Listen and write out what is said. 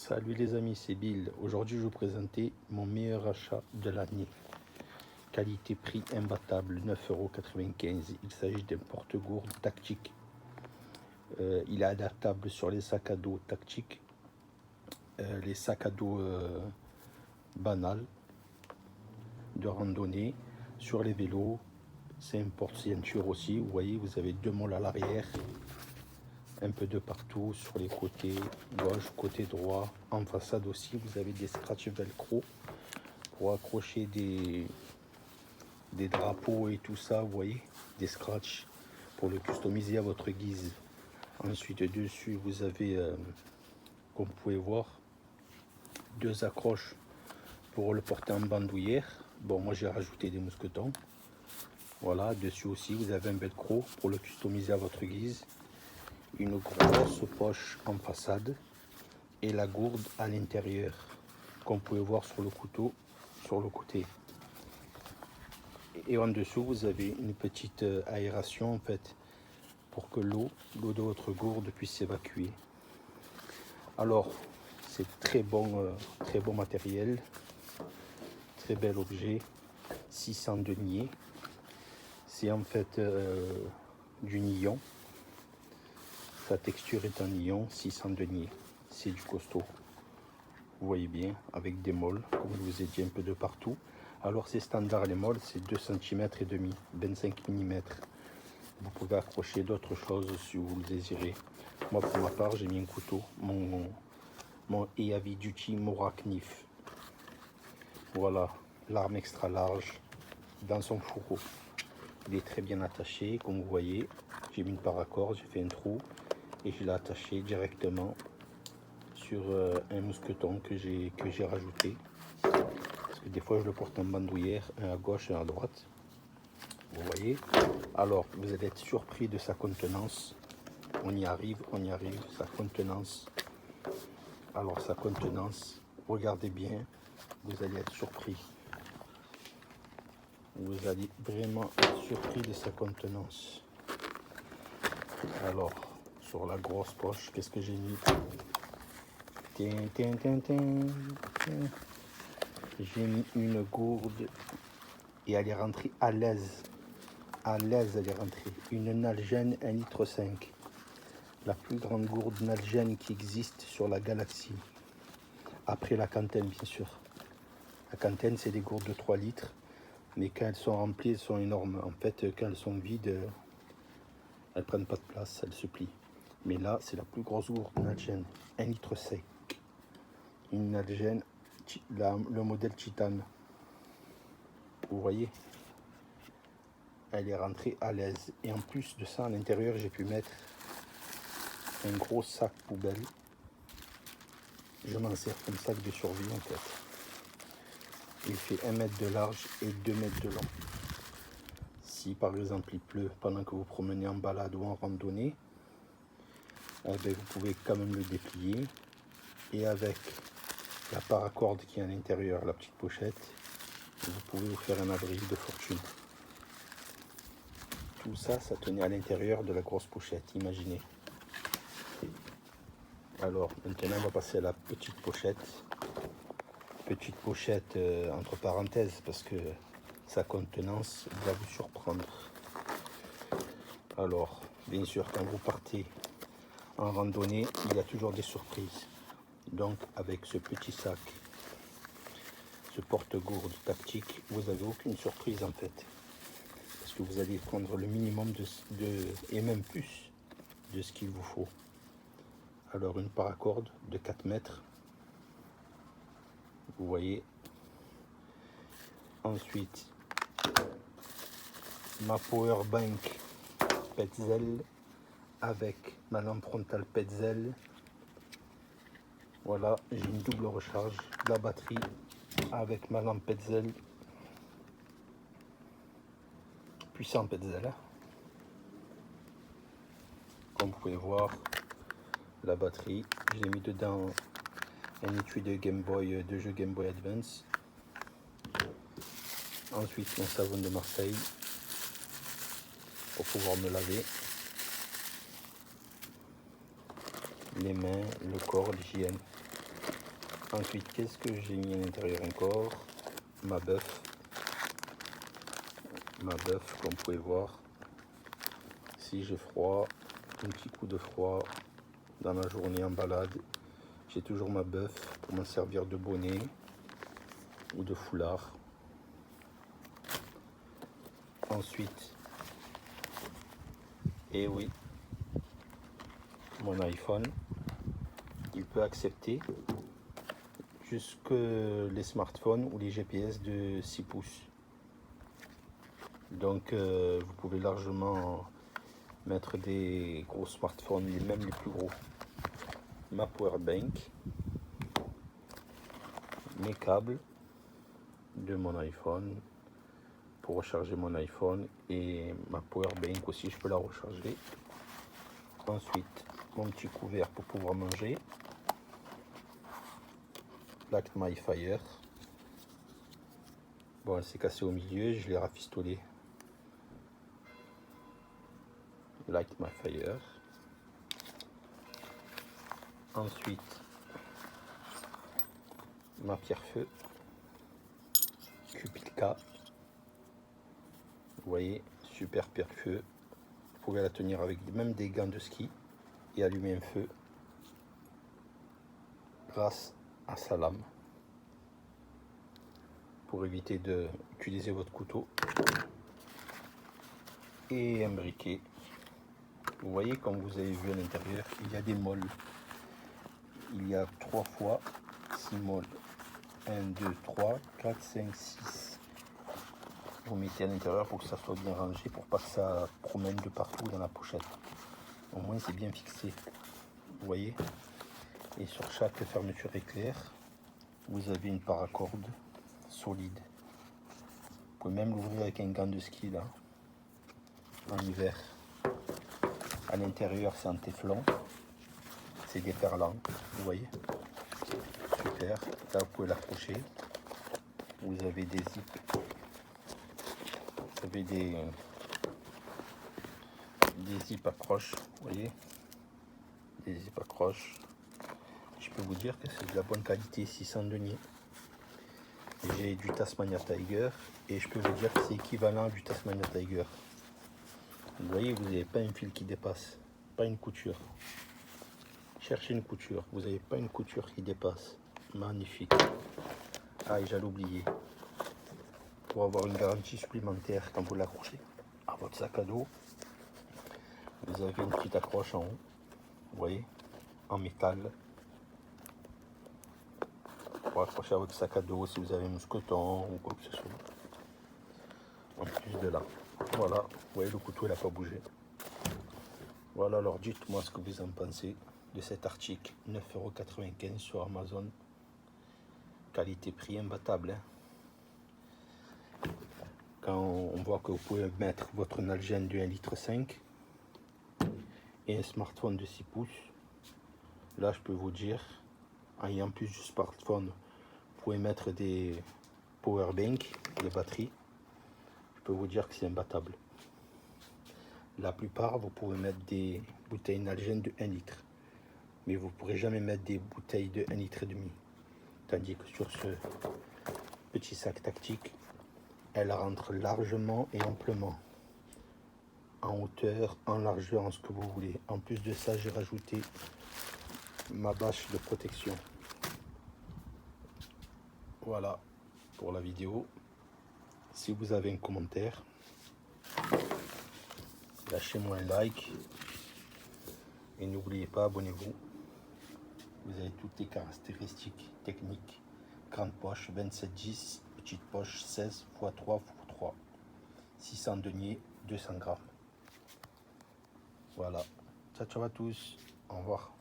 Salut les amis, c'est Bill. Aujourd'hui, je vais vous présenter mon meilleur achat de l'année. Qualité-prix imbattable, 9,95 €. Il s'agit d'un porte-gourde tactique. Il est adaptable sur les sacs à dos tactiques, les sacs à dos banals de randonnée, sur les vélos. C'est un porte-ceinture aussi. Vous voyez, vous avez deux moles à l'arrière, un peu de partout, sur les côtés gauche, côté droit, en façade aussi. Vous avez des scratchs velcro pour accrocher des drapeaux et tout ça, vous voyez, des scratchs pour le customiser à votre guise. Ensuite, dessus, vous avez, comme vous pouvez voir, deux accroches pour le porter en bandoulière. Bon, moi j'ai rajouté des mousquetons. Voilà, dessus aussi, vous avez un velcro pour le customiser à votre guise. Une grosse poche en façade et la gourde à l'intérieur, comme vous pouvez voir sur le couteau, sur le côté. Et en dessous, vous avez une petite aération en fait, pour que l'eau de votre gourde puisse s'évacuer. Alors, c'est très bon matériel, très bel objet, 600 deniers. C'est en fait du nylon. Sa texture est en nylon, 600 deniers. C'est du costaud. Vous voyez bien, avec des moles, comme je vous ai dit, un peu de partout. Alors c'est standard, les moles, c'est 2 cm et demi, 25 mm. Vous pouvez accrocher d'autres choses si vous le désirez. Moi, pour ma part, j'ai mis un couteau, mon Heavy Duty Mora Knif. Voilà, l'arme extra large dans son fourreau. Il est très bien attaché, comme vous voyez. J'ai mis une paracorde, j'ai fait un trou et je l'ai attaché directement sur un mousqueton que j'ai rajouté. Parce que des fois, je le porte en bandoulière, un à gauche et un à droite. Vous voyez. Alors, vous allez être surpris de sa contenance. On y arrive, sa contenance. Alors, sa contenance, regardez bien, vous allez être surpris. Vous allez vraiment être surpris de sa contenance. Alors, sur la grosse poche, qu'est-ce que j'ai mis? J'ai mis une gourde et elle est rentrée à l'aise. À l'aise, elle est rentrée. Une Nalgene 1,5 litre. La plus grande gourde Nalgene qui existe sur la galaxie. Après la Kanten, bien sûr. La Kanten, c'est des gourdes de 3 litres. Mais quand elles sont remplies, elles sont énormes. En fait, quand elles sont vides, elles prennent pas de place, elles se plient. Mais là, c'est la plus grosse gourde Nalgene. 1,5 litre. Une Nalgene, le modèle Titane. Vous voyez? Elle est rentrée à l'aise. Et en plus de ça, à l'intérieur, j'ai pu mettre un gros sac poubelle. Je m'en sers comme sac de survie en fait. Il fait 1 mètre de large et 2 mètres de long. Si par exemple il pleut pendant que vous promenez en balade ou en randonnée, eh bien, vous pouvez quand même le déplier. Et avec la paracorde qui est à l'intérieur, la petite pochette, vous pouvez vous faire un abri de fortune. Tout ça, ça tenait à l'intérieur de la grosse pochette, imaginez. Alors, maintenant, on va passer à la petite pochette. Petite pochette entre parenthèses, parce que sa contenance va vous surprendre. Alors, bien sûr, quand vous partez en randonnée, il y a toujours des surprises. Donc, avec ce petit sac, ce porte-gourde tactique, vous n'avez aucune surprise en fait. Parce que vous allez prendre le minimum et même plus de ce qu'il vous faut. Alors une paracorde de 4 mètres. Vous voyez. Ensuite, ma power bank Petzl avec ma lampe frontale Petzl. Voilà, j'ai une double recharge. La batterie avec ma lampe Petzl. Puissant Petzl. Comme vous pouvez voir, la batterie, j'ai mis dedans un étui de Game Boy, de jeu Game Boy Advance. Ensuite, mon savon de Marseille pour pouvoir me laver les mains, le corps, l'hygiène. Ensuite, qu'est-ce que j'ai mis à l'intérieur encore? Ma bœuf. Ma bœuf, comme vous pouvez voir. Si j'ai froid, un petit coup de froid dans la journée en balade, j'ai toujours ma bœuf pour m'en servir de bonnet ou de foulard. Ensuite, et oui, mon iPhone, il peut accepter jusque les smartphones ou les GPS de 6 pouces. Donc vous pouvez largement mettre des gros smartphones, même les plus gros. Ma powerbank, mes câbles de mon iPhone pour recharger mon iPhone, et ma powerbank aussi, je peux la recharger. Ensuite, mon petit couvert pour pouvoir manger. Light My Fire. Bon, elle s'est cassée au milieu, je l'ai rafistolé. Light My Fire. Ensuite, ma pierre feu. Cupid K. Vous voyez, super pierre feu. Vous pouvez la tenir avec même des gants de ski et allumer un feu grâce à sa lame, pour éviter d'utiliser votre couteau. Et un briquet. Vous voyez, comme vous avez vu à l'intérieur, il y a des moles. Il y a 3 fois 6 moles. 1, 2, 3, 4, 5, 6. Vous mettez à l'intérieur pour que ça soit bien rangé, pour pas que ça promène de partout dans la pochette. Au moins c'est bien fixé. Vous voyez. Et sur chaque fermeture éclair, vous avez une paracorde solide. Vous pouvez même l'ouvrir avec un gant de ski là, en hiver. À l'intérieur c'est en téflon, c'est déferlant, vous voyez. Super, là vous pouvez l'accrocher. Vous avez des zips, vous avez des zips accroches, vous voyez, des zips accroches. Je peux vous dire que c'est de la bonne qualité, 600 deniers. J'ai du Tasmania Tiger et je peux vous dire que c'est équivalent du Tasmania Tiger. Vous voyez, vous n'avez pas un fil qui dépasse, pas une couture. Cherchez une couture, vous n'avez pas une couture qui dépasse. Magnifique. Ah, et j'allais oublier. Pour avoir une garantie supplémentaire quand vous l'accrochez à votre sac à dos, vous avez une petite accroche en haut, vous voyez, en métal, pour accrocher à votre sac à dos si vous avez un mousqueton ou quoi que ce soit. En plus de là, voilà, vous voyez, le couteau il n'a pas bougé. Voilà, alors dites-moi ce que vous en pensez de cet article. 9,95 € sur Amazon. Qualité-prix imbattable. Quand on voit que vous pouvez mettre votre Nalgene de 1,5 litre et un smartphone de 6 pouces, là je peux vous dire, en plus du smartphone, vous pouvez mettre des powerbanks, des batteries. Je peux vous dire que c'est imbattable. La plupart, vous pouvez mettre des bouteilles Nalgene de 1 litre, mais vous ne pourrez jamais mettre des bouteilles de 1,5 litre. Tandis que sur ce petit sac tactique, elle rentre largement et amplement, en hauteur, en largeur, en ce que vous voulez. En plus de ça, j'ai rajouté ma bâche de protection. Voilà pour la vidéo. Si vous avez un commentaire, lâchez-moi un like et n'oubliez pas, abonnez-vous. Vous avez toutes les caractéristiques techniques. Grande poche 27-10, petite poche 16 x 3 x 3, 600 deniers, 200 grammes. Voilà. Ciao ciao à tous. Au revoir.